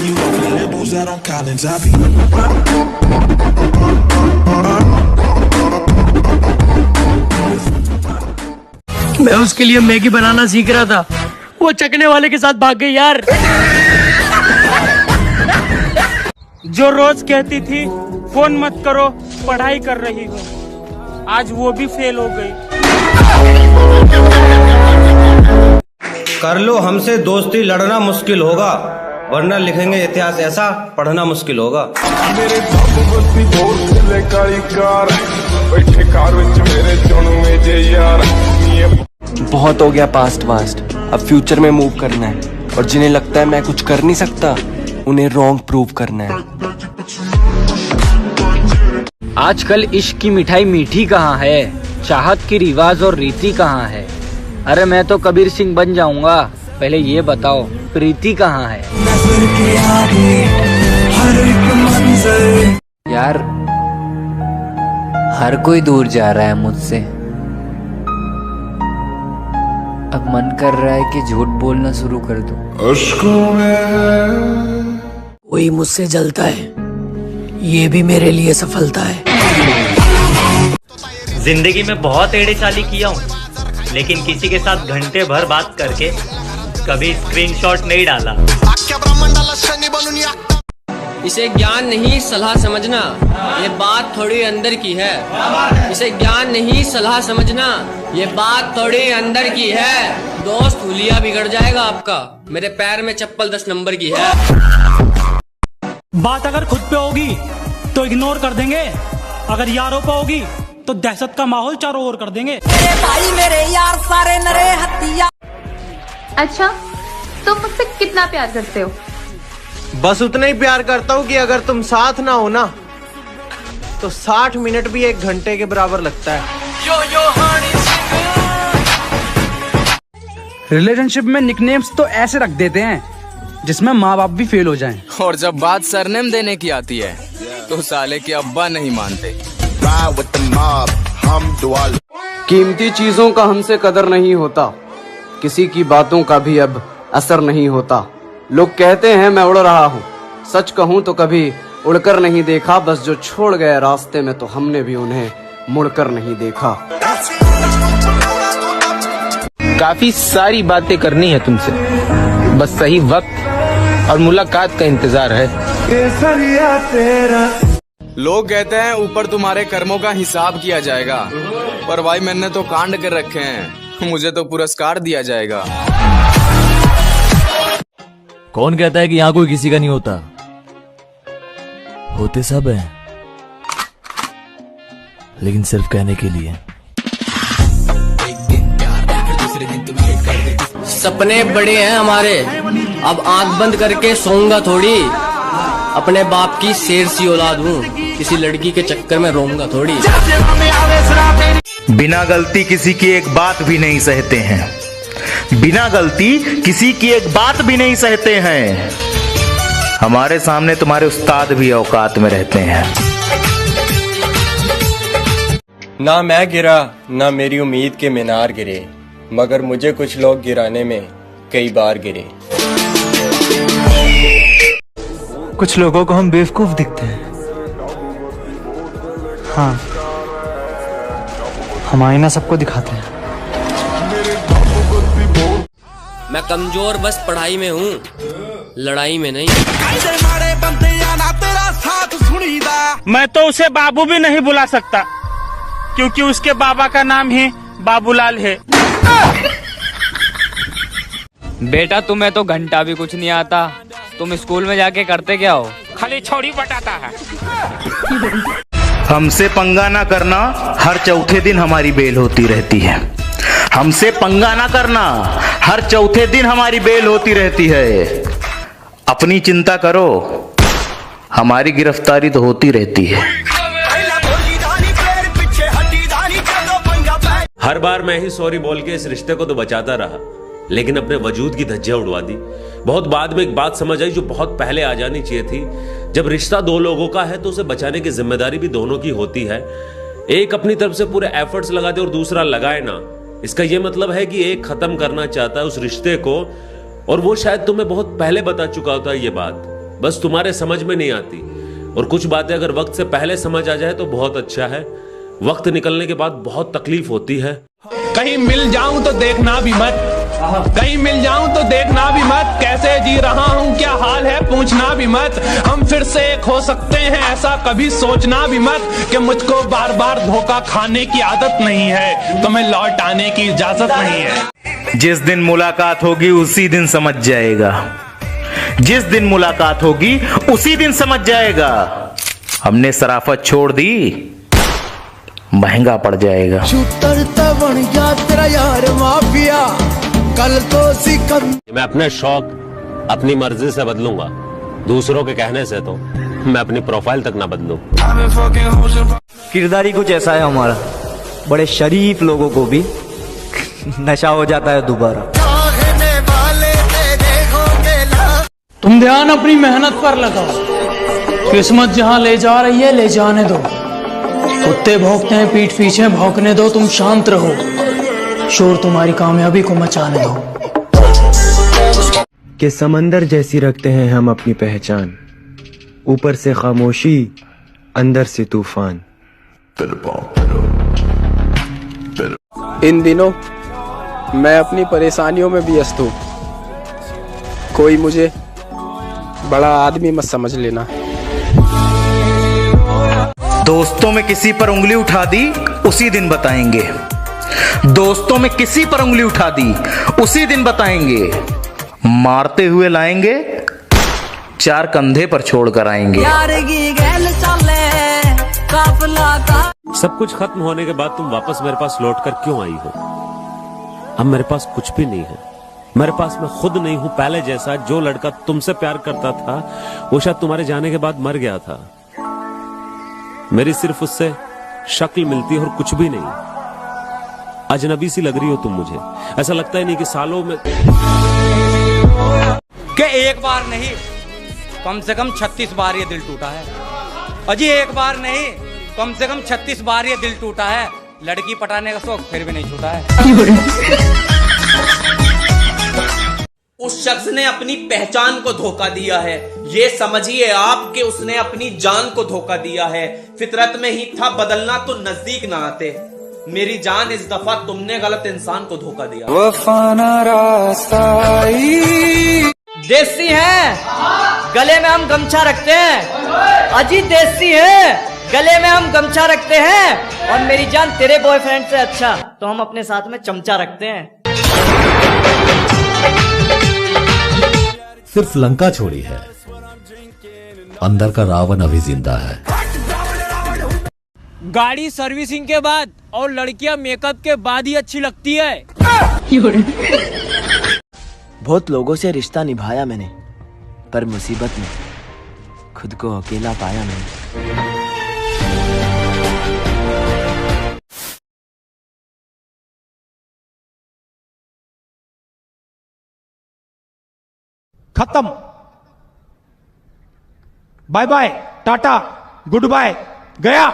you off the Lambos out on Collins. I be. मैं उसके लिए मैगी बनाना सीख रहा था, वो चकने वाले के साथ भाग गई यार। जो रोज कहती थी फोन मत करो, पढ़ाई कर रही हूँ, आज वो भी फेल हो गई। कर लो हमसे दोस्ती, लड़ना मुश्किल होगा, वरना लिखेंगे इतिहास ऐसा, पढ़ना मुश्किल होगा। मेरे बैठे कार विच मेरे चुनवे जे यार। बहुत हो गया पास्ट वास्ट, अब फ्यूचर में मूव करना है, और जिन्हें लगता है मैं कुछ कर नहीं सकता उन्हें रॉन्ग प्रूव करना है। आजकल इश्क की मिठाई मीठी कहाँ है, चाहत की रिवाज और रीति कहाँ है। अरे मैं तो कबीर सिंह बन जाऊंगा, पहले ये बताओ प्रीति कहाँ है। यार हर कोई दूर जा रहा है मुझसे, अब मन कर रहा है कि झूठ बोलना शुरू कर दूं। कोई मुझसे जलता है, ये भी मेरे लिए सफलता है। जिंदगी में बहुत एड़े चाली किया हूँ, लेकिन किसी के साथ घंटे भर बात करके कभी स्क्रीनशॉट नहीं डाला। इसे ज्ञान नहीं सलाह समझना, ये बात थोड़ी अंदर की है। इसे ज्ञान नहीं सलाह समझना, ये बात थोड़ी अंदर की है। दोस्त हुलिया बिगड़ जाएगा आपका, मेरे पैर में चप्पल 10 नंबर की है। बात अगर खुद पे होगी तो इग्नोर कर देंगे, अगर यारों पे होगी तो दहशत का माहौल चारों ओर कर देंगे। मेरे भाई मेरे यार सारे नरे हत्या। अच्छा, तुम मुझसे कितना प्यार करते हो? बस उतना ही प्यार करता हूँ कि अगर तुम साथ ना हो ना तो 60 मिनट भी 1 घंटे के बराबर लगता है। रिलेशनशिप में निकनेम्स तो ऐसे रख देते हैं जिसमें माँ बाप भी फेल हो जाएं। और जब बात सरनेम देने की आती है तो साले के अब्बा नहीं मानते। कीमती चीजों का हमसे कदर नहीं होता, किसी की बातों का भी अब असर नहीं होता। लोग कहते हैं मैं उड़ रहा हूँ, सच कहूँ तो कभी उड़कर नहीं देखा, बस जो छोड़ गए रास्ते में तो हमने भी उन्हें मुड़कर नहीं देखा। काफी सारी बातें करनी है तुमसे, बस सही वक्त और मुलाकात का इंतजार है। लोग कहते हैं ऊपर तुम्हारे कर्मों का हिसाब किया जाएगा, पर भाई मैंने तो कांड कर रखे हैं, मुझे तो पुरस्कार दिया जाएगा। कौन कहता है कि यहाँ कोई किसी का नहीं होता? होते सब हैं, लेकिन सिर्फ कहने के लिए। सपने बड़े हैं हमारे, अब आंख बंद करके सोऊंगा थोड़ी। अपने बाप की शेर सी औलाद हूँ, किसी लड़की के चक्कर में रोऊंगा थोड़ी। बिना गलती किसी की एक बात भी नहीं सहते हैं, बिना गलती किसी की एक बात भी नहीं सहते हैं। हमारे सामने तुम्हारे उस्ताद भी औकात में रहते हैं। ना मैं गिरा ना मेरी उम्मीद के मीनार गिरे, मगर मुझे कुछ लोग गिराने में कई बार गिरे। कुछ लोगों को हम बेवकूफ दिखते हैं, हाँ हम आईना सबको दिखाते हैं। मैं कमजोर बस पढ़ाई में हूँ, लड़ाई में नहीं। मैं तो उसे बाबू भी नहीं बुला सकता, क्योंकि उसके बाबा का नाम ही बाबूलाल है। बेटा तुम्हें तो घंटा भी कुछ नहीं आता, तुम स्कूल में जाके करते क्या हो? खाली छोड़ी बटाता है। हमसे पंगा ना करना, हर चौथे दिन हमारी बेल होती रहती है। हमसे पंगा ना करना, हर चौथे दिन हमारी बेल होती रहती है। अपनी चिंता करो, हमारी गिरफ्तारी तो होती रहती है। हर बार मैं ही सॉरी बोल के इस रिश्ते को तो बचाता रहा, लेकिन अपने वजूद की धज्जियां उड़वा दी। बहुत बाद में एक बात समझ आई जो बहुत पहले आ जानी चाहिए थी। जब रिश्ता दो लोगों का है तो उसे बचाने की जिम्मेदारी भी दोनों की होती है। एक अपनी तरफ से पूरे एफर्ट्स लगा दे और दूसरा लगाए ना, इसका यह मतलब है कि एक खत्म करना चाहता है उस रिश्ते को, और वो शायद तुम्हें बहुत पहले बता चुका होता है ये बात, बस तुम्हारे समझ में नहीं आती। और कुछ बातें अगर वक्त से पहले समझ आ जाए तो बहुत अच्छा है, वक्त निकलने के बाद बहुत तकलीफ होती है। कहीं मिल जाऊं तो देखना भी मत, कहीं मिल जाऊं तो देखना भी मत, कैसे जी रहा हूं क्या हाल है पूछना भी मत। हम फिर से एक हो सकते हैं ऐसा कभी सोचना भी मत, कि मुझको बार बार धोखा खाने की आदत नहीं है, तुम्हें लौट आने की इजाजत नहीं है। जिस दिन मुलाकात होगी उसी दिन समझ जाएगा, जिस दिन मुलाकात होगी उसी दिन समझ जाएगा। हमने शराफत छोड़ दी, महंगा पड़ जाएगा। शूटर तो बन गया तेरा यार माफिया, कल तो सिकम। मैं अपने शौक अपनी मर्जी से बदलूंगा, दूसरों के कहने से तो मैं अपनी प्रोफाइल तक ना बदलूं। किरदारी कुछ ऐसा है हमारा, बड़े शरीफ लोगों को भी नशा हो जाता है दोबारा। तुम ध्यान अपनी मेहनत पर लगाओ, किस्मत जहां ले जा रही है ले जाने दो। कुत्ते भौंकते हैं पीठ पीछे, भौंकने दो, तुम शांत रहो, शोर तुम्हारी कामयाबी को मचाने दो। कि समंदर जैसी रखते हैं हम अपनी पहचान, ऊपर से खामोशी अंदर से तूफान। इन दिनों मैं अपनी परेशानियों में व्यस्त हूँ, कोई मुझे बड़ा आदमी मत समझ लेना। दोस्तों में किसी पर उंगली उठा दी उसी दिन बताएंगे, दोस्तों में किसी पर उंगली उठा दी उसी दिन बताएंगे। मारते हुए लाएंगे, चार कंधे पर छोड़कर आएंगे। सब कुछ खत्म होने के बाद तुम वापस मेरे पास लौट कर क्यों आई हो? अब मेरे पास कुछ भी नहीं है, मेरे पास मैं खुद नहीं हूं पहले जैसा। जो लड़का तुमसे प्यार करता था वो शायद तुम्हारे जाने के बाद मर गया था। मेरी सिर्फ उससे शक्ल मिलती है और कुछ भी नहीं। अजनबी सी लग रही हो तुम मुझे, ऐसा लगता ही नहीं कि सालों में। कि एक बार नहीं कम से कम 36 बार ये दिल टूटा है। अजी एक बार नहीं कम से कम 36 बार ये दिल टूटा है। लड़की पटाने का शौक फिर भी नहीं छूटा है। उस शख्स ने अपनी पहचान को धोखा दिया है, ये समझिए आप कि उसने अपनी जान को धोखा दिया है। फितरत में ही था बदलना तो नजदीक ना आते। मेरी जान इस दफा तुमने गलत इंसान को धोखा दिया। देसी है गले में हम गमछा रखते हैं, अजी देसी है गले में हम गमछा रखते हैं। और मेरी जान तेरे बॉयफ्रेंड से अच्छा तो हम अपने साथ में चमचा रखते हैं। सिर्फ लंका छोड़ी है, अंदर का रावण अभी जिंदा है। गाड़ी सर्विसिंग के बाद और लड़कियां मेकअप के बाद ही अच्छी लगती है। बहुत लोगों से रिश्ता निभाया मैंने, पर मुसीबत में खुद को अकेला पाया मैंने। खत्म, bye bye, ta-ta, goodbye, गया।